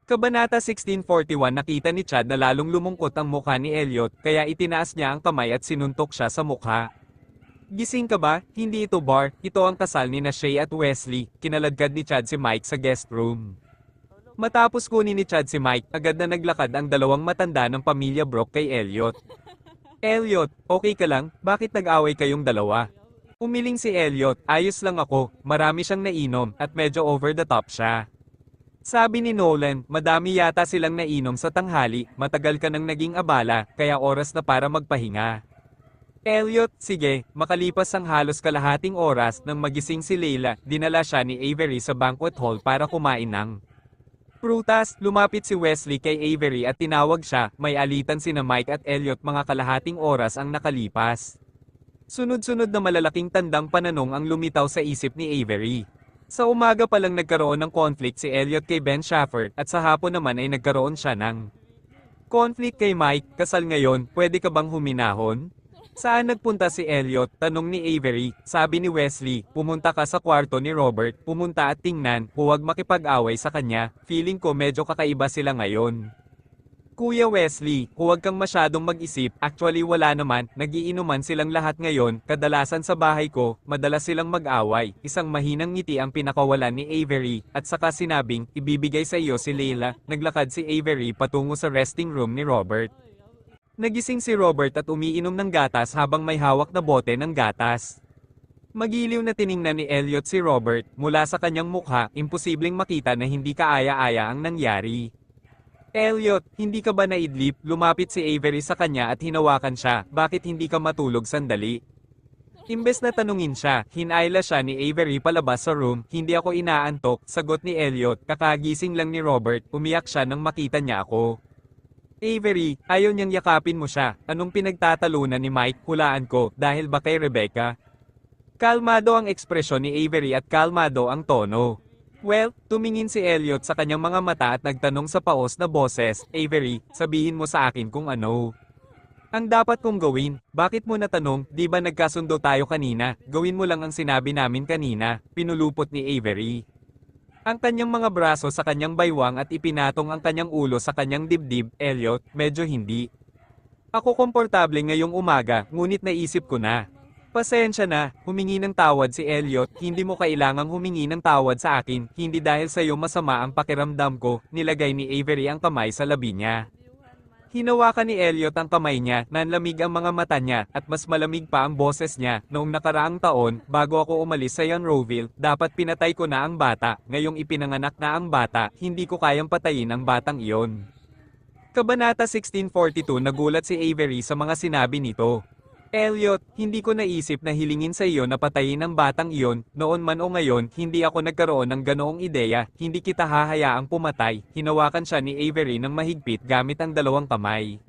Kabanata 1641. Nakita ni Chad na lalong lumungkot ang mukha ni Elliot, kaya itinaas niya ang kamay at sinuntok siya sa mukha. Gising ka ba? Hindi ito bar, ito ang kasal ni na Shay at Wesley. Kinaladkad ni Chad si Mike sa guest room. Matapos kunin ni Chad si Mike, agad na naglakad ang dalawang matanda ng pamilya Brock kay Elliot. Elliot, okay ka lang? Bakit nag-away kayong dalawa? Umiling si Elliot, ayos lang ako, marami siyang nainom, at medyo over the top siya. Sabi ni Nolan, madami yata silang nainom sa tanghali, matagal ka nang naging abala, kaya oras na para magpahinga. Elliot, sige, makalipas ang halos kalahating oras nang magising si Leila, dinala siya ni Avery sa banquet hall para kumain ng prutas. Lumapit si Wesley kay Avery at tinawag siya, may alitan sina Mike at Elliot. Mga kalahating oras ang nakalipas. Sunod-sunod na malalaking tandang pananong ang lumitaw sa isip ni Avery. Sa umaga pa lang nagkaroon ng conflict si Elliot kay Ben Shaffer, at sa hapon naman ay nagkaroon siya ng conflict kay Mike. Kasal ngayon, pwede ka bang huminahon? Saan nagpunta si Elliot? Tanong ni Avery. Sabi ni Wesley, pumunta ka sa kwarto ni Robert, pumunta at tingnan, huwag makipag-away sa kanya, feeling ko medyo kakaiba sila ngayon. Kuya Wesley, huwag kang masyadong mag-isip, actually wala naman, nagiinuman silang lahat ngayon, kadalasan sa bahay ko, madalas silang mag-away. Isang mahinang ngiti ang pinakawalan ni Avery, at saka sinabing, ibibigay sa iyo si Leila. Naglakad si Avery patungo sa resting room ni Robert. Nagising si Robert at umiinom ng gatas habang may hawak na bote ng gatas. Magiliw na tiningnan ni Elliot si Robert, mula sa kanyang mukha, imposibleng makita na hindi kaaya-aya ang nangyari. Elliot, hindi ka ba naidlip? Lumapit si Avery sa kanya at hinawakan siya, bakit hindi ka matulog sandali? Imbes na tanungin siya, hinayla siya ni Avery palabas sa room. Hindi ako inaantok, sagot ni Elliot, kakagising lang ni Robert, umiyak siya nang makita niya ako. Avery, ayaw niyang yakapin mo siya, anong pinagtatalunan ni Mike? Hulaan ko, dahil ba kay Rebecca? Kalmado ang ekspresyon ni Avery at kalmado ang tono. Well, tumingin si Elliot sa kanyang mga mata at nagtanong sa paos na boses, Avery, sabihin mo sa akin kung ano ang dapat kong gawin. Bakit mo natanong? Di ba nagkasundo tayo kanina? Gawin mo lang ang sinabi namin kanina, pinulupot ni Avery. Ang kanyang mga braso sa kanyang baywang at ipinatong ang kanyang ulo sa kanyang dibdib. Elliot, medyo hindi ako komportable ngayong umaga, ngunit naisip ko na. Pasensya na, humingi ng tawad si Elliot, hindi mo kailangang humingi ng tawad sa akin, hindi dahil sa iyo masama ang pakiramdam ko. Nilagay ni Avery ang kamay sa labi niya. Hinawakan ni Elliot ang kamay niya, nanlamig ang mga mata niya, at mas malamig pa ang boses niya. Noong nakaraang taon, bago ako umalis sa Younroville, dapat pinatay ko na ang bata, ngayong ipinanganak na ang bata, hindi ko kayang patayin ang batang iyon. Kabanata 1642. Nagulat si Avery sa mga sinabi nito. Elliot, hindi ko naisip na hilingin sa iyo na patayin ang batang iyon, noon man o ngayon, hindi ako nagkaroon ng ganoong ideya, hindi kita hahayaang pumatay. Hinawakan siya ni Avery ng mahigpit gamit ang dalawang kamay.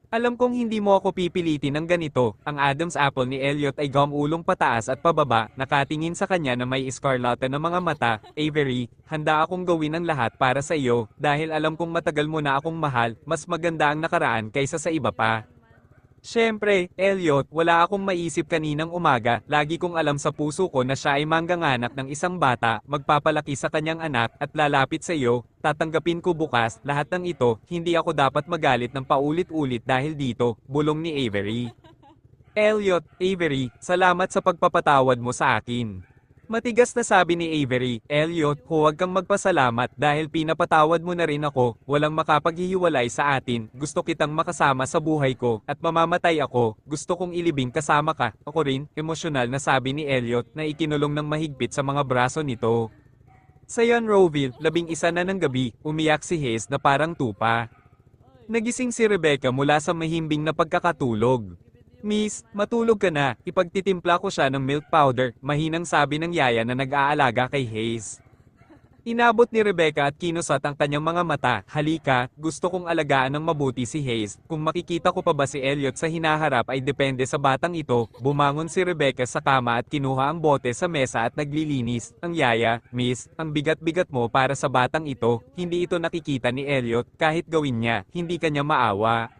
Alam kong hindi mo ako pipilitin ng ganito. Ang Adam's apple ni Elliot ay gumulong pataas at pababa, nakatingin sa kanya na may eskarlata na mga mata. Avery, handa akong gawin ang lahat para sa iyo, dahil alam kong matagal mo na akong mahal, mas maganda ang nakaraan kaysa sa iba pa. Siyempre, Elliot, wala akong maisip kaninang umaga, lagi kong alam sa puso ko na siya ay mangganganak ng isang bata, magpapalaki sa kanyang anak, at lalapit sa iyo, tatanggapin ko bukas, lahat ng ito, hindi ako dapat magalit ng paulit-ulit dahil dito, bulong ni Avery. Elliot, Avery, salamat sa pagpapatawad mo sa akin. Matigas na sabi ni Avery, Elliot, huwag kang magpasalamat dahil pinapatawad mo na rin ako, walang makapaghihiwalay sa atin, gusto kitang makasama sa buhay ko, at mamamatay ako, gusto kong ilibing kasama ka, ako rin, emosyonal na sabi ni Elliot na ikinulong ng mahigpit sa mga braso nito. Sa Younroville, 11 na ng gabi, umiyak si Hayes na parang tupa. Nagising si Rebecca mula sa mahimbing na pagkakatulog. Miss, matulog ka na, ipagtitimpla ko siya ng milk powder, mahinang sabi ng yaya na nag-aalaga kay Hayes. Inabot ni Rebecca at kinusat ang kanyang mga mata, halika, gusto kong alagaan ng mabuti si Hayes, kung makikita ko pa ba si Elliot sa hinaharap ay depende sa batang ito. Bumangon si Rebecca sa kama at kinuha ang bote sa mesa at naglilinis. Ang yaya, Miss, ang bigat-bigat mo para sa batang ito, hindi ito nakikita ni Elliot, kahit gawin niya, hindi kanya maawa.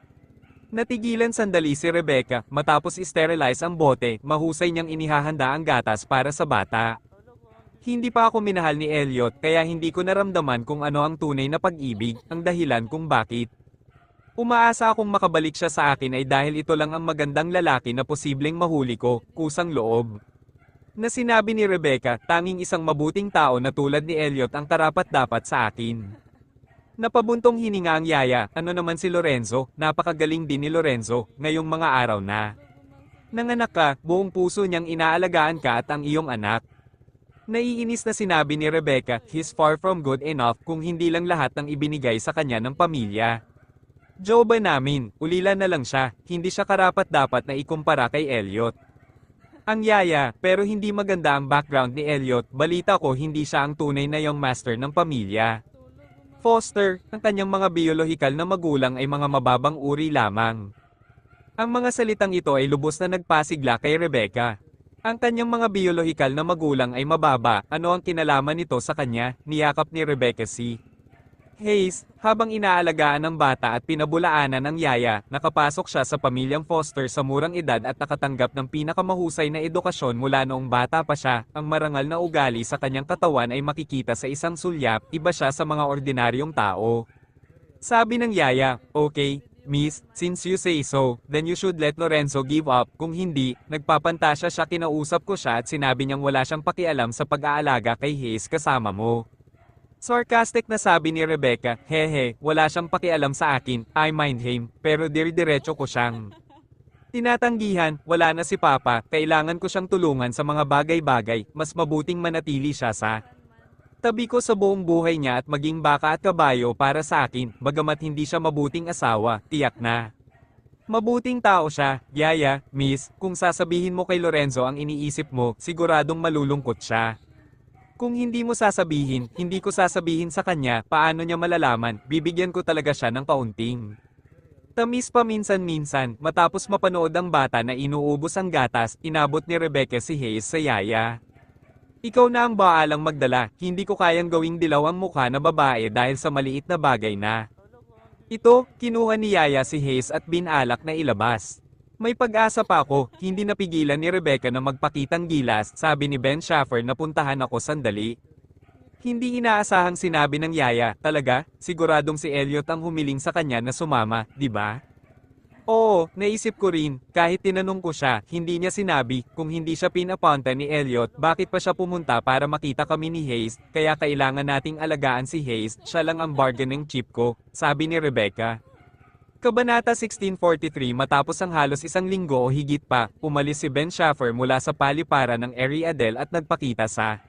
Natigilan sandali si Rebecca, matapos i-sterilize ang bote, mahusay niyang inihahanda ang gatas para sa bata. Hindi pa ako minahal ni Elliot kaya hindi ko naramdaman kung ano ang tunay na pag-ibig, ang dahilan kung bakit. Umaasa akong makabalik siya sa akin ay dahil ito lang ang magandang lalaki na posibleng mahuli ko, kusang loob. Na sinabi ni Rebecca, tanging isang mabuting tao na tulad ni Elliot ang karapat-dapat sa akin. Napabuntong hininga ang yaya, ano naman si Lorenzo, napakagaling din ni Lorenzo, ngayong mga araw na. Nanganak ka, buong puso niyang inaalagaan ka at ang iyong anak. Naiinis na sinabi ni Rebecca, he's far from good enough kung hindi lang lahat ng ibinigay sa kanya ng pamilya. Joe ba namin, ulila na lang siya, hindi siya karapat-dapat na ikumpara kay Elliot. Ang yaya, pero hindi maganda ang background ni Elliot, balita ko hindi siya ang tunay na young master ng pamilya. Foster, ang kanyang mga biolohikal na magulang ay mga mababang uri lamang. Ang mga salitang ito ay lubos na nagpasigla kay Rebecca. Ang kanyang mga biolohikal na magulang ay mababa, ano ang kinalaman nito sa kanya, niyakap ni Rebecca si Hayes, habang inaalagaan ng bata at pinabulaanan ng yaya, nakapasok siya sa pamilyang Foster sa murang edad at nakatanggap ng pinakamahusay na edukasyon mula noong bata pa siya, ang marangal na ugali sa kanyang katawan ay makikita sa isang sulyap, iba siya sa mga ordinaryong tao. Sabi ng yaya, okay, Miss, since you say so, then you should let Lorenzo give up, kung hindi, nagpapantasya siya kinausap ko siya at sinabi niyang wala siyang pakialam sa pag-aalaga kay Hayes kasama mo. Sarcastic na sabi ni Rebecca, hehe, wala siyang pakialam sa akin, I mind him, pero dire-diretso ko siyang tinatanggihan, wala na si Papa, kailangan ko siyang tulungan sa mga bagay-bagay, mas mabuting manatili siya sa tabi ko sa buong buhay niya at maging baka at kabayo para sa akin, bagamat hindi siya mabuting asawa, tiyak na. Mabuting tao siya, yaya, miss, kung sasabihin mo kay Lorenzo ang iniisip mo, siguradong malulungkot siya. Kung hindi mo sasabihin, hindi ko sasabihin sa kanya, paano niya malalaman, bibigyan ko talaga siya ng kaunting tamis pa minsan-minsan, matapos mapanood ang bata na inuubos ang gatas, inabot ni Rebecca si Hayes sa yaya. Ikaw na ang baalang magdala, hindi ko kayang gawing dilaw ang mukha na babae dahil sa maliit na bagay na. Ito, kinuha ni Yaya si Hayes at binalak na ilabas. May pag-asa pa ako, hindi napigilan ni Rebecca na magpakitang gilas, sabi ni Ben Schaffer na puntahan ako sandali. Hindi inaasahang sinabi ng Yaya, talaga, siguradong si Elliot ang humiling sa kanya na sumama, di ba? Oo, naisip ko rin, kahit tinanong ko siya, hindi niya sinabi, kung hindi siya pinapunta ni Elliot, bakit pa siya pumunta para makita kami ni Hayes, kaya kailangan nating alagaan si Hayes, siya lang ang bargaining chip ko, sabi ni Rebecca. Kabanata 1643 matapos ang halos isang linggo o higit pa, umalis si Ben Schaffer mula sa paliparan ng Ariadel at nagpakita sa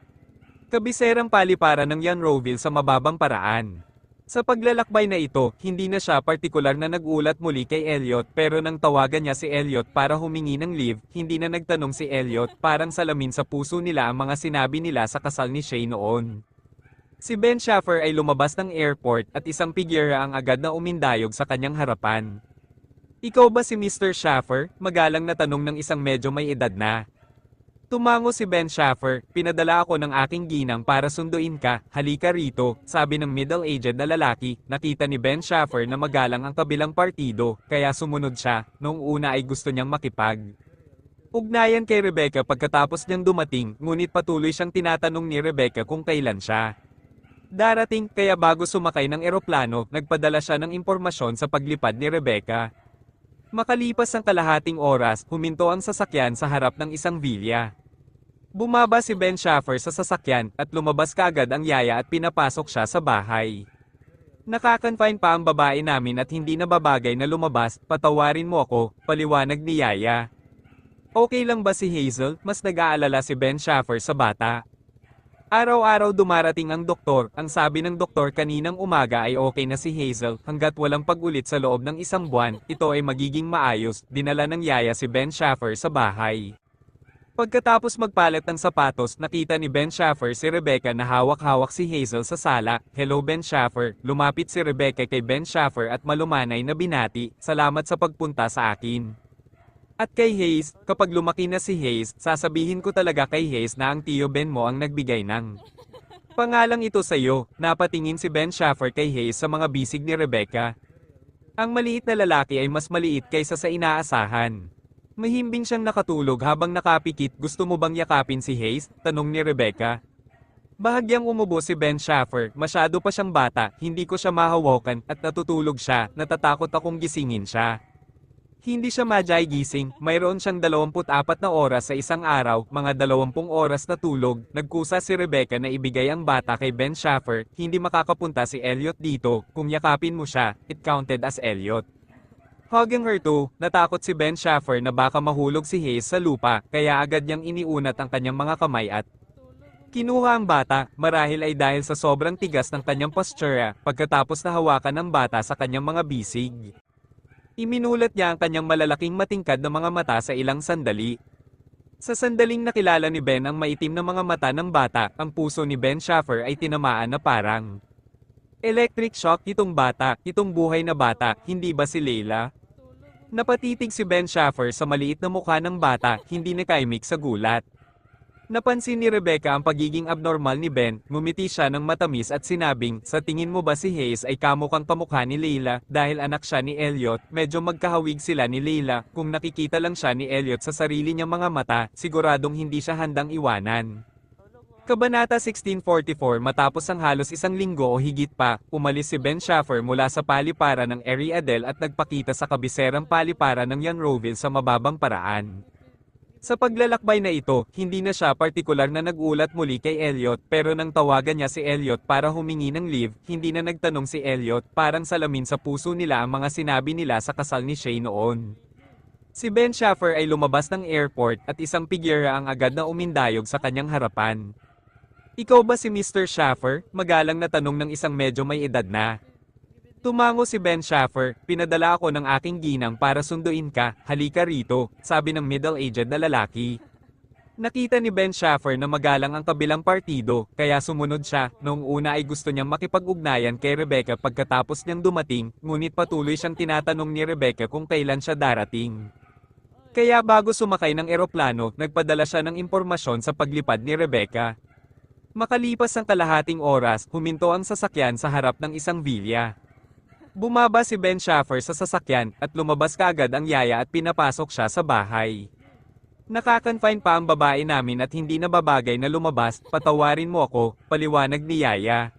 kabiserang paliparan ng Yanroville sa mababang paraan. Sa paglalakbay na ito, hindi na siya partikular na nag-ulat muli kay Elliot pero nang tawagan niya si Elliot para humingi ng leave, hindi na nagtanong si Elliot, parang salamin sa puso nila ang mga sinabi nila sa kasal ni Shay noon. Si Ben Schaffer ay lumabas ng airport at isang pigyera ang agad na umindayog sa kanyang harapan. Ikaw ba si Mr. Schaffer? Magalang na tanong ng isang medyo may edad na. Tumango si Ben Schaffer, pinadala ako ng aking ginang para sunduin ka, halika rito, sabi ng middle-aged na lalaki, nakita ni Ben Schaffer na magalang ang kabilang partido, kaya sumunod siya, noong una ay gusto niyang makipag ugnayan kay Rebecca pagkatapos niyang dumating, ngunit patuloy siyang tinatanong ni Rebecca kung kailan siya darating, kaya bago sumakay ng eroplano, nagpadala siya ng impormasyon sa paglipad ni Rebecca. Makalipas ang kalahating oras, huminto ang sasakyan sa harap ng isang villa. Bumaba si Ben Schaffer sa sasakyan, at lumabas kaagad ang yaya at pinapasok siya sa bahay. Nakakonfine pa ang babae namin at hindi na babagay na lumabas, patawarin mo ako, paliwanag ni yaya. Okay lang ba si Hazel? Mas nag-aalala si Ben Schaffer sa bata. Araw-araw dumarating ang doktor, ang sabi ng doktor kaninang umaga ay okay na si Hazel, hanggat walang pag-ulit sa loob ng isang buwan, ito ay magiging maayos, dinala ng yaya si Ben Schaffer sa bahay. Pagkatapos magpalit ng sapatos, nakita ni Ben Schaffer si Rebecca na hawak-hawak si Hazel sa sala. Hello Ben Schaffer, lumapit si Rebecca kay Ben Schaffer at malumanay na binati, salamat sa pagpunta sa akin. At kay Hayes, kapag lumaki na si Hayes, sasabihin ko talaga kay Hayes na ang tiyo Ben mo ang nagbigay ng pangalang ito sa iyo, napatingin si Ben Schaffer kay Hayes sa mga bisig ni Rebecca. Ang maliit na lalaki ay mas maliit kaysa sa inaasahan. Mahimbing siyang nakatulog habang nakapikit, gusto mo bang yakapin si Hayes? Tanong ni Rebecca. Bahagyang umubo si Ben Schaffer, masyado pa siyang bata, hindi ko siya mahawakan, at natutulog siya, natatakot akong gisingin siya. Hindi siya gising, mayroon siyang 24 na oras sa isang araw, mga 20 oras na tulog, nagkusa si Rebecca na ibigay ang bata kay Ben Schaffer, hindi makakapunta si Elliot dito, kung yakapin mo siya, it counted as Elliot. Hugging her too, natakot si Ben Schaffer na baka mahulog si Hayes sa lupa, kaya agad niyang iniunat ang kanyang mga kamay at kinuha ang bata, marahil ay dahil sa sobrang tigas ng kanyang postura, pagkatapos na hawakan ng bata sa kanyang mga bisig. Iminulat niya ang kanyang malalaking matingkad na mga mata sa ilang sandali. Sa sandaling nakilala ni Ben ang maitim na mga mata ng bata, ang puso ni Ben Schaffer ay tinamaan na parang electric shock. Itong bata, itong buhay na bata, hindi ba si Leila? Napatitig si Ben Schaffer sa maliit na mukha ng bata, hindi nakaimik sa gulat. Napansin ni Rebecca ang pagiging abnormal ni Ben, ngumiti siya ng matamis at sinabing, sa tingin mo ba si Hayes ay kamukhang kamukha ni Leila, dahil anak siya ni Elliot, medyo magkahawig sila ni Leila, kung nakikita lang siya ni Elliot sa sarili niyang mga mata, siguradong hindi siya handang iwanan. Kabanata 1644 matapos ang halos isang linggo o higit pa, umalis si Ben Schaffer mula sa paliparan ng Erie Adele at nagpakita sa kabiserang paliparan ng Youngroeville sa mababang paraan. Sa paglalakbay na ito, hindi na siya partikular na nag-ulat muli kay Elliot, pero nang tawagan niya si Elliot para humingi ng leave, hindi na nagtanong si Elliot, parang salamin sa puso nila ang mga sinabi nila sa kasal ni Shay noon. Si Ben Schaffer ay lumabas ng airport at isang pigyera ang agad na umindayog sa kanyang harapan. Ikaw ba si Mr. Schaffer? Magalang na tanong ng isang medyo may edad na. Tumango si Ben Schaffer, pinadala ako ng aking ginang para sunduin ka, halika rito, sabi ng middle-aged na lalaki. Nakita ni Ben Schaffer na magalang ang kabilang partido, kaya sumunod siya, noong una ay gusto niyang makipag-ugnayan kay Rebecca pagkatapos niyang dumating, ngunit patuloy siyang tinatanong ni Rebecca kung kailan siya darating. Kaya bago sumakay ng eroplano, nagpadala siya ng impormasyon sa paglipad ni Rebecca. Makalipas ang kalahating oras, huminto ang sasakyan sa harap ng isang villa. Bumaba si Ben Schaffer sa sasakyan at lumabas kaagad ang yaya at pinapasok siya sa bahay. Nakakonfine pa ang babae namin at hindi na babagay na lumabas, patawarin mo ako, paliwanag ni yaya.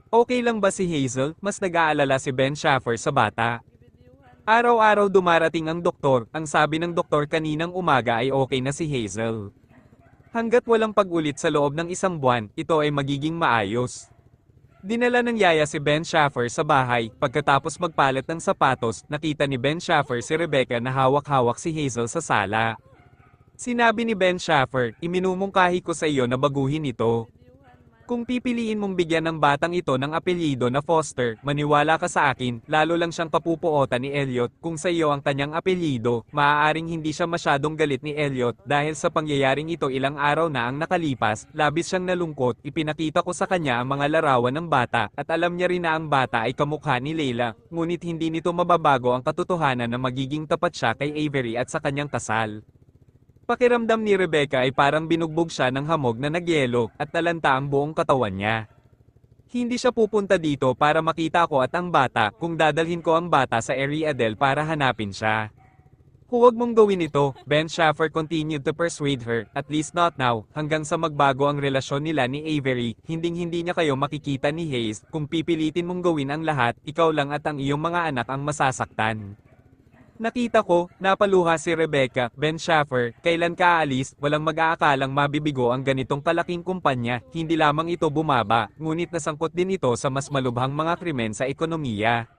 Okay lang ba si Hazel? Mas nag-aalala si Ben Schaffer sa bata. Araw-araw dumarating ang doktor, ang sabi ng doktor kaninang umaga ay okay na si Hazel. Hanggat walang pag-ulit sa loob ng isang buwan, ito ay magiging maayos. Dinala ng yaya si Ben Schaffer sa bahay, pagkatapos magpalit ng sapatos, nakita ni Ben Schaffer si Rebecca na hawak-hawak si Hazel sa sala. Sinabi ni Ben Schaffer, iminumungkahi ko sa iyo na baguhin ito. Kung pipiliin mong bigyan ng batang ito ng apelyido na Foster, maniwala ka sa akin, lalo lang siyang papupuotan ni Elliot, kung sa iyo ang kanyang apelyido, maaaring hindi siya masyadong galit ni Elliot, dahil sa pangyayaring ito ilang araw na ang nakalipas, labis siyang nalungkot, ipinakita ko sa kanya ang mga larawan ng bata, at alam niya rin na ang bata ay kamukha ni Leila, ngunit hindi nito mababago ang katotohanan na magiging tapat siya kay Avery at sa kanyang kasal. Pakiramdam ni Rebecca ay parang binugbog siya ng hamog na nagyelo at nalanta ang buong katawan niya. Hindi siya pupunta dito para makita ko at ang bata, kung dadalhin ko ang bata sa Erie Adele para hanapin siya. Huwag mong gawin ito, Ben Schaffer continued to persuade her, at least not now, hanggang sa magbago ang relasyon nila ni Avery, hinding-hindi niya kayo makikita ni Hayes, kung pipilitin mong gawin ang lahat, ikaw lang at ang iyong mga anak ang masasaktan. Nakita ko, napaluha si Rebecca, Ben Schaffer, kailan ka aalis, walang mag-aakalang mabibigo ang ganitong kalaking kumpanya, hindi lamang ito bumaba, ngunit nasangkot din ito sa mas malubhang mga krimen sa ekonomiya.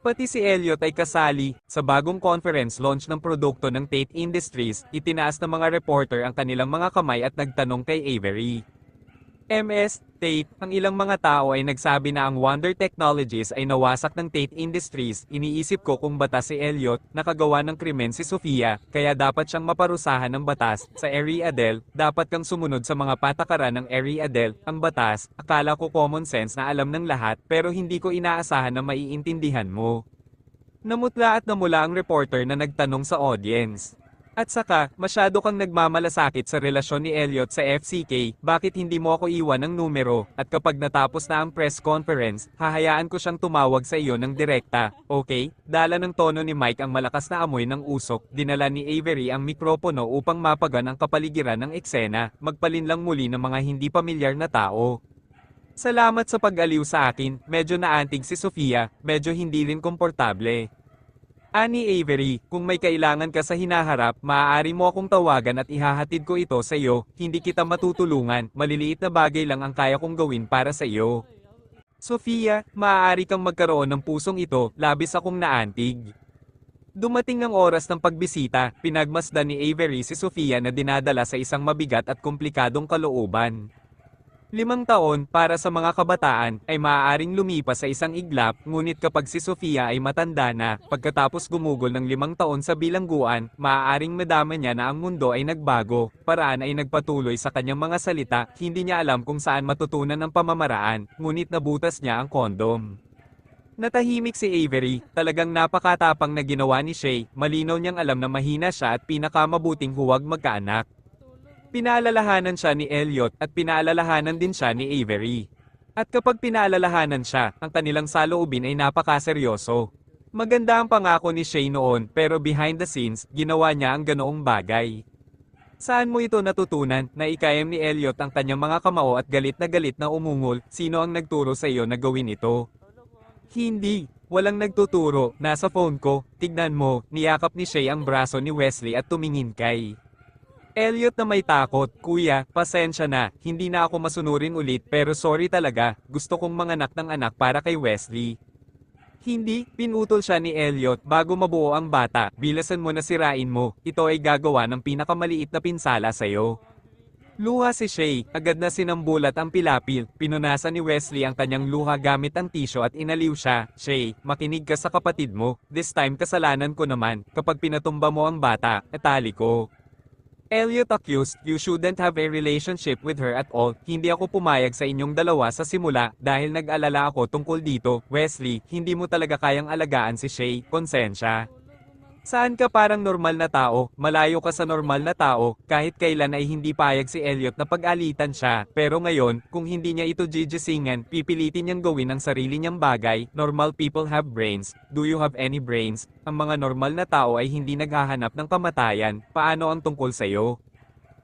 Pati si Elliot ay kasali, sa bagong conference launch ng produkto ng Tate Industries, itinaas ng mga reporter ang kanilang mga kamay at nagtanong kay Avery. MS, Tate, ang ilang mga tao ay nagsabi na ang Wonder Technologies ay nawasak ng Tate Industries, iniisip ko kung batas si Elliot, nakagawa ng krimen si Sofia, kaya dapat siyang maparusahan ng batas, sa Erie Adele, dapat kang sumunod sa mga patakaran ng Erie Adele, ang batas, akala ko common sense na alam ng lahat, pero hindi ko inaasahan na maiintindihan mo. Namutla at namula ang reporter na nagtanong sa audience. At saka, masyado kang nagmamalasakit sa relasyon ni Elliot sa FCK, bakit hindi mo ako iwan ng numero, at kapag natapos na ang press conference, hahayaan ko siyang tumawag sa iyo ng direkta, okay? Dala ng tono ni Mike ang malakas na amoy ng usok, dinala ni Avery ang mikropono upang mapagan ang kapaligiran ng eksena, magpalinlang muli ng mga hindi pamilyar na tao. Salamat sa pag-aliw sa akin, medyo naantig si Sofia, medyo hindi rin komportable. Ani Avery, kung may kailangan ka sa hinaharap, maaari mo akong tawagan at ihahatid ko ito sa iyo, hindi kita matutulungan, maliliit na bagay lang ang kaya kong gawin para sa iyo. Sofia, maaari kang magkaroon ng pusong ito, labis akong naantig. Dumating ang oras ng pagbisita, pinagmasdan ni Avery si Sofia na dinadala sa isang mabigat at komplikadong kalooban. 5 taon, para sa mga kabataan, ay maaaring lumipas sa isang iglap, ngunit kapag si Sofia ay matanda na, pagkatapos gumugol ng 5 taon sa bilangguan, maaaring madama niya na ang mundo ay nagbago, paraan ay nagpatuloy sa kanyang mga salita, hindi niya alam kung saan matutunan ang pamamaraan, ngunit nabutas niya ang kondom. Natahimik si Avery, talagang napakatapang na ginawa ni Shay, malinaw niyang alam na mahina siya at pinakamabuting huwag magkaanak. Pinaalalahanan siya ni Elliot at pinaalalahanan din siya ni Avery. At kapag pinaalalahanan siya, ang kanilang saloobin ay napakaseryoso. Maganda ang pangako ni Shay noon pero behind the scenes, ginawa niya ang ganoong bagay. Saan mo ito natutunan na ikayam ni Elliot ang kanyang mga kamao at galit na umungol, sino ang nagturo sa iyo na gawin ito? Hindi, walang nagtuturo, nasa phone ko, tignan mo, niyakap ni Shay ang braso ni Wesley at tumingin kay Elliot na may takot, kuya, pasensya na, hindi na ako masunurin ulit pero sorry talaga, gusto kong manganak ng anak para kay Wesley. Hindi, pinutol siya ni Elliot bago mabuo ang bata, bilasan mo na sirain mo, ito ay gagawa ng pinakamaliit na pinsala sa'yo. Luha si Shay, agad na sinambulat ang pilapil, pinunasan ni Wesley ang kanyang luha gamit ang tisyo at inaliw siya. Shay, makinig ka sa kapatid mo, this time kasalanan ko naman, kapag pinatumba mo ang bata, etali ko. Elliot accused, you shouldn't have a relationship with her at all, hindi ako pumayag sa inyong dalawa sa simula, dahil nag-alala ako tungkol dito, Wesley, hindi mo talaga kayang alagaan si Shay, konsensya. Saan ka parang normal na tao, malayo ka sa normal na tao, kahit kailan ay hindi payag si Elliot na pag-alitan siya, pero ngayon, kung hindi niya ito jijisingan, pipilitin niyang gawin ang sarili niyang bagay, normal people have brains, do you have any brains? Ang mga normal na tao ay hindi naghahanap ng kamatayan, paano ang tungkol sa'yo?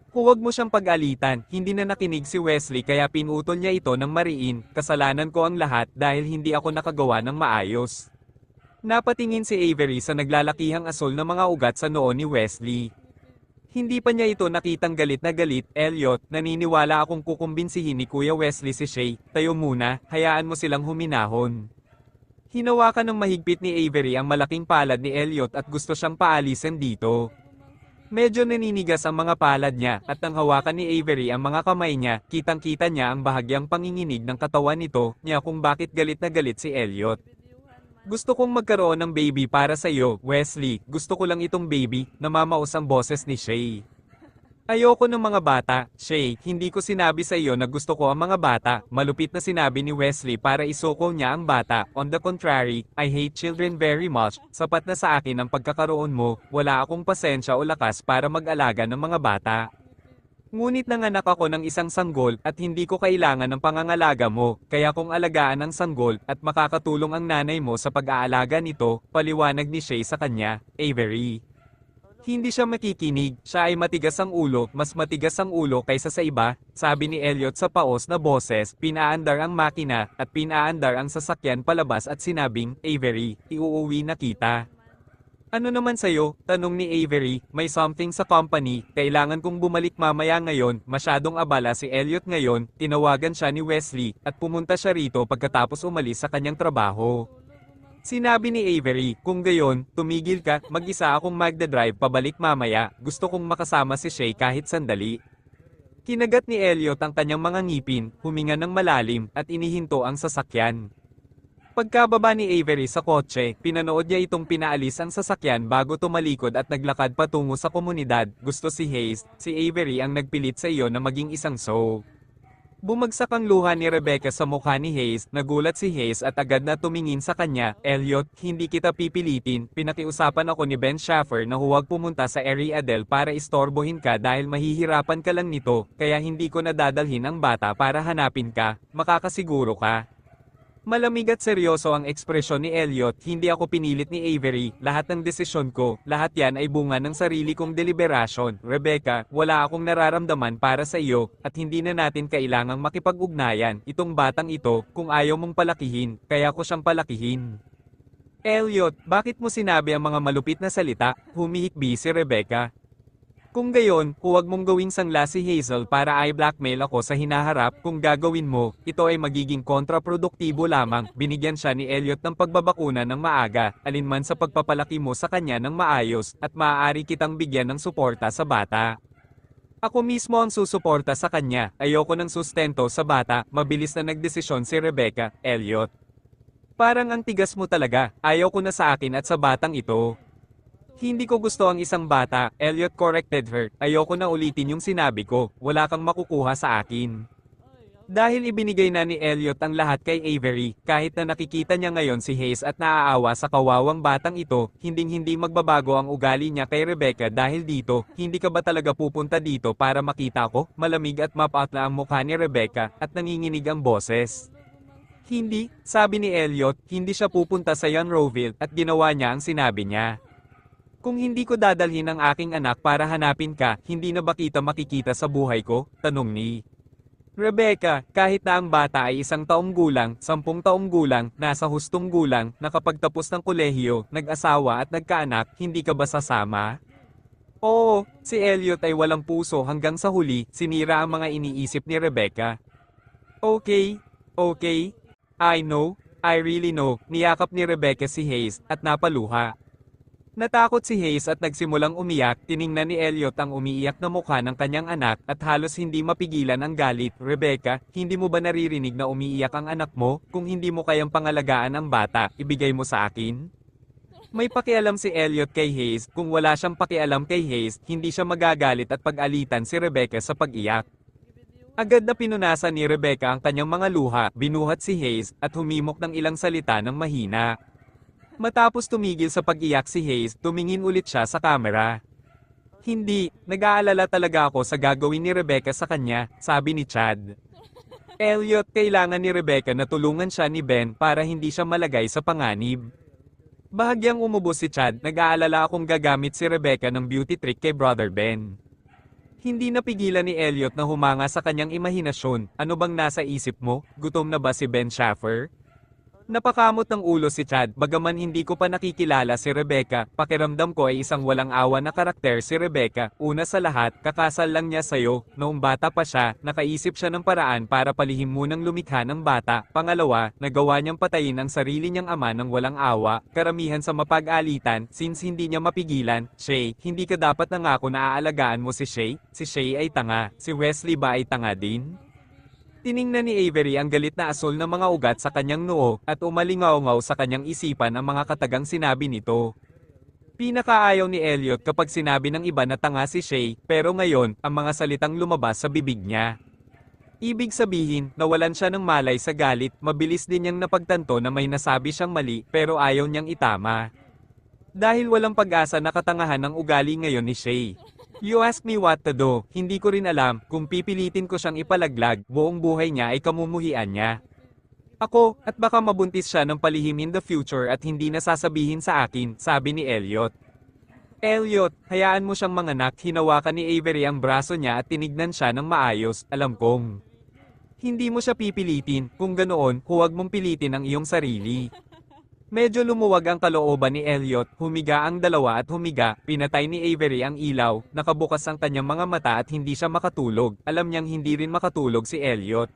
Huwag mo siyang pag-alitan, hindi na nakinig si Wesley kaya pinutol niya ito ng mariin, kasalanan ko ang lahat dahil hindi ako nakagawa ng maayos. Napatingin si Avery sa naglalakihang asol na mga ugat sa noo ni Wesley. Hindi pa niya ito nakitang galit na galit, Elliot, naniniwala akong kukumbinsihin ni Kuya Wesley si Shay, tayo muna, hayaan mo silang huminahon. Hinawakan ng mahigpit ni Avery ang malaking palad ni Elliot at gusto siyang paalisin dito. Medyo naninigas ang mga palad niya at nang hawakan ni Avery ang mga kamay niya, kitang-kita niya ang bahagyang panginginig ng katawan nito niya kung bakit galit na galit si Elliot. Gusto kong magkaroon ng baby para sa iyo, Wesley, gusto ko lang itong baby, namamaos ang boses ni Shay. Ayoko ng mga bata, Shay, hindi ko sinabi sa iyo na gusto ko ang mga bata, malupit na sinabi ni Wesley para isoko niya ang bata, on the contrary, I hate children very much, sapat na sa akin ang pagkakaroon mo, wala akong pasensya o lakas para mag-alaga ng mga bata. Ngunit nanganak ako ng isang sanggol at hindi ko kailangan ng pangangalaga mo, kaya kung alagaan ang sanggol at makakatulong ang nanay mo sa pag-aalaga nito, paliwanag ni Shay sa kanya, Avery. Hindi siya makikinig, siya ay matigas ang ulo, mas matigas ang ulo kaysa sa iba, sabi ni Elliot sa paos na boses, pinaandar ang makina, at pinaandar ang sasakyan palabas at sinabing, Avery, iuuwi na kita. Ano naman sa'yo? Tanong ni Avery, may something sa company, kailangan kong bumalik mamaya ngayon, masyadong abala si Elliot ngayon, tinawagan siya ni Wesley, at pumunta siya rito pagkatapos umalis sa kanyang trabaho. Sinabi ni Avery, kung gayon, tumigil ka, mag-isa akong magdadrive pabalik mamaya, gusto kong makasama si Shay kahit sandali. Kinagat ni Elliot ang kanyang mga ngipin, huminga ng malalim, at inihinto ang sasakyan. Pagkababa ni Avery sa kotse, pinanood niya itong pinaalis ang sasakyan bago tumalikod at naglakad patungo sa komunidad. Gusto si Hayes, si Avery ang nagpilit sa iyo na maging isang soul. Bumagsak ang luha ni Rebecca sa mukha ni Hayes, nagulat si Hayes at agad na tumingin sa kanya. Elliot, hindi kita pipilitin, pinakiusapan ako ni Ben Schaffer na huwag pumunta sa Area Adele para istorbohin ka dahil mahihirapan ka lang nito, kaya hindi ko nadadalhin ang bata para hanapin ka, makakasiguro ka. Malamig at seryoso ang ekspresyon ni Elliot, hindi ako pinilit ni Avery, lahat ng desisyon ko, lahat yan ay bunga ng sarili kong deliberasyon. Rebecca, wala akong nararamdaman para sa iyo, at hindi na natin kailangang makipag-ugnayan, itong batang ito, kung ayaw mong palakihin, kaya ko siyang palakihin. Elliot, bakit mo sinabi ang mga malupit na salita? Humihikbi si Rebecca. Kung gayon, huwag mong gawing sangla si Hazel para i-blackmail ako sa hinaharap. Kung gagawin mo, ito ay magiging kontraproduktibo lamang. Binigyan siya ni Elliot ng pagbabakuna ng maaga, alinman sa pagpapalaki mo sa kanya ng maayos, at maaari kitang bigyan ng suporta sa bata. Ako mismo ang susuporta sa kanya, ayoko ng sustento sa bata. Mabilis na nagdesisyon si Rebecca. Elliot, parang ang tigas mo talaga, ayaw ko na sa akin at sa batang ito. Hindi ko gusto ang isang bata, Elliot corrected her, ayoko na ulitin yung sinabi ko, wala kang makukuha sa akin. Dahil ibinigay na ni Elliot ang lahat kay Avery, kahit na nakikita niya ngayon si Hayes at naaawa sa kawawang batang ito, hinding-hindi magbabago ang ugali niya kay Rebecca dahil dito, hindi ka ba talaga pupunta dito para makita ko? Malamig at mapaat na ang mukha ni Rebecca, at nanginginig ang boses. Hindi, sabi ni Elliot, hindi siya pupunta sa Younroville, at ginawa niya ang sinabi niya. Kung hindi ko dadalhin ang aking anak para hanapin ka, hindi na ba kita makikita sa buhay ko? Tanong ni Rebecca, kahit na ang bata ay 1 taong gulang, 10 taong gulang, nasa hustong gulang, nakapagtapos ng kolehiyo, nag-asawa at nagkaanak, hindi ka ba sasama? Oo, si Elliot ay walang puso hanggang sa huli, sinira ang mga iniisip ni Rebecca. Okay, I know, I really know, niyakap ni Rebecca si Hayes, at napaluha. Natakot si Hayes at nagsimulang umiyak, tiningnan ni Elliot ang umiiyak na mukha ng kanyang anak at halos hindi mapigilan ang galit. Rebecca, hindi mo ba naririnig na umiiyak ang anak mo? Kung hindi mo kayang pangalagaan ang bata, ibigay mo sa akin? May pakialam si Elliot kay Hayes, kung wala siyang pakialam kay Hayes, hindi siya magagalit at pag-alitan si Rebecca sa pag-iyak. Agad na pinunasan ni Rebecca ang kanyang mga luha, binuhat si Hayes, at humimok ng ilang salita ng mahina. Matapos tumigil sa pag-iyak si Hayes, tumingin ulit siya sa kamera. Hindi, nag-aalala talaga ako sa gagawin ni Rebecca sa kanya, sabi ni Chad. Elliot, kailangan ni Rebecca na tulungan siya ni Ben para hindi siya malagay sa panganib. Bahagyang umubos si Chad, nag-aalala akong gagamit si Rebecca ng beauty trick kay Brother Ben. Hindi napigilan ni Elliot na humanga sa kanyang imahinasyon. Ano bang nasa isip mo? Gutom na ba si Ben Schaffer? Napakamot ng ulo si Chad, bagaman hindi ko pa nakikilala si Rebecca, pakiramdam ko ay isang walang awa na karakter si Rebecca. Una sa lahat, kakasal lang niya sa'yo, noong bata pa siya, nakaisip siya ng paraan para palihim munang lumikha ng bata. Pangalawa, nagawa niyang patayin ang sarili niyang ama ng walang awa, karamihan sa mapag-alitan, since hindi niya mapigilan. Shay, hindi ka dapat nangako na aalagaan mo si Shay ay tanga, si Wesley ba ay tanga din? Tiningnan ni Avery ang galit na asol na mga ugat sa kanyang noo, at umalingaw-ngaw sa kanyang isipan ang mga katagang sinabi nito. Pinakaayaw ni Elliot kapag sinabi ng iba na tanga si Shay, pero ngayon, ang mga salitang lumabas sa bibig niya. Ibig sabihin, nawalan siya ng malay sa galit, mabilis din niyang napagtanto na may nasabi siyang mali, pero ayaw niyang itama. Dahil walang pag-asa na katangahan ng ugali ngayon ni Shay. You ask me what to do, hindi ko rin alam, kung pipilitin ko siyang ipalaglag, buong buhay niya ay kamumuhian niya. Ako, at baka mabuntis siya ng palihim in the future at hindi na sasabihin sa akin, sabi ni Elliot. Elliot, hayaan mo siyang manganak, hinawakan ni Avery ang braso niya at tinignan siya ng maayos, alam kong. Hindi mo siya pipilitin, kung ganoon, huwag mong pilitin ang iyong sarili. Medyo lumuwag ang kalooban ni Elliot, humiga ang dalawa at humiga, pinatay ni Avery ang ilaw, nakabukas ang kanyang mga mata at hindi siya makatulog, alam niyang hindi rin makatulog si Elliot.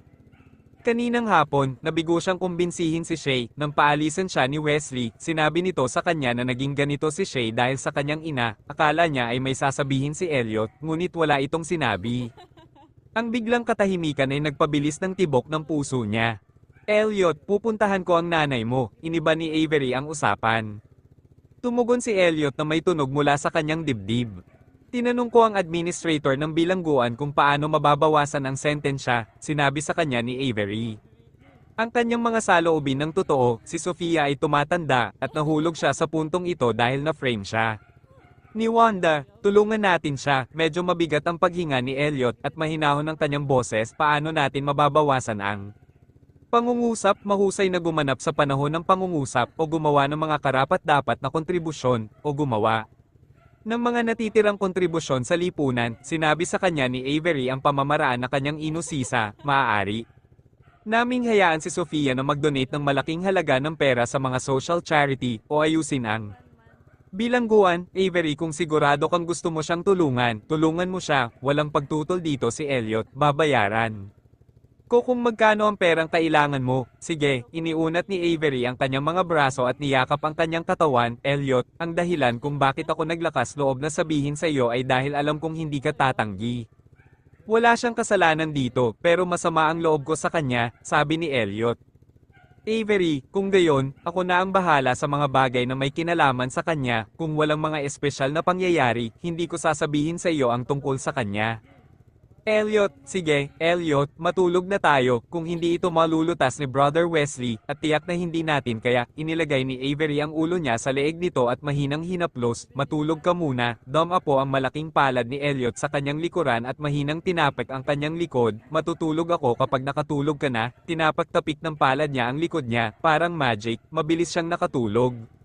Kaninang hapon, nabigo siyang kumbinsihin si Shay, nang paalisan siya ni Wesley, sinabi nito sa kanya na naging ganito si Shay dahil sa kanyang ina, akala niya ay may sasabihin si Elliot, ngunit wala itong sinabi. Ang biglang katahimikan ay nagpabilis ng tibok ng puso niya. Elliot, pupuntahan ko ang nanay mo, iniba ni Avery ang usapan. Tumugon si Elliot na may tunog mula sa kanyang dibdib. Tinanong ko ang administrator ng bilangguan kung paano mababawasan ang sentensya, sinabi sa kanya ni Avery. Ang kanyang mga saloobin ng totoo, si Sofia ay tumatanda, at nahulog siya sa puntong ito dahil na-frame siya. Ni Wanda, tulungan natin siya, medyo mabigat ang paghinga ni Elliot at mahinahon ang kanyang boses, paano natin mababawasan ang pangungusap, mahusay na gumanap sa panahon ng pangungusap o gumawa ng mga karapat-dapat na kontribusyon, o gumawa ng mga natitirang kontribusyon sa lipunan, sinabi sa kanya ni Avery ang pamamaraan na kanyang inusisa, maaari naming hayaan si Sofia na mag-donate ng malaking halaga ng pera sa mga social charity o ayusin ang bilangguan. Avery, kung sigurado kang gusto mo siyang tulungan, tulungan mo siya, walang pagtutol dito si Elliot, babayaran ko kung magkano ang perang kailangan mo. Sige, iniunat ni Avery ang kanyang mga braso at niyakap ang kanyang katawan. Elliot, ang dahilan kung bakit ako naglakas loob na sabihin sa iyo ay dahil alam kong hindi ka tatanggi. Wala siyang kasalanan dito, pero masama ang loob ko sa kanya, sabi ni Elliot. Avery, kung gayon, ako na ang bahala sa mga bagay na may kinalaman sa kanya, kung walang mga espesyal na pangyayari, hindi ko sasabihin sa iyo ang tungkol sa kanya. Elliot, sige, Elliot, matulog na tayo, kung hindi ito malulutas ni Brother Wesley, at tiyak na hindi natin kaya, inilagay ni Avery ang ulo niya sa leeg nito at mahinang hinaplos, matulog ka muna, dumapo ang malaking palad ni Elliot sa kanyang likuran at mahinang tinapik ang kanyang likod, matutulog ako kapag nakatulog ka na, tinapak-tapik ng palad niya ang likod niya, parang magic, mabilis siyang nakatulog.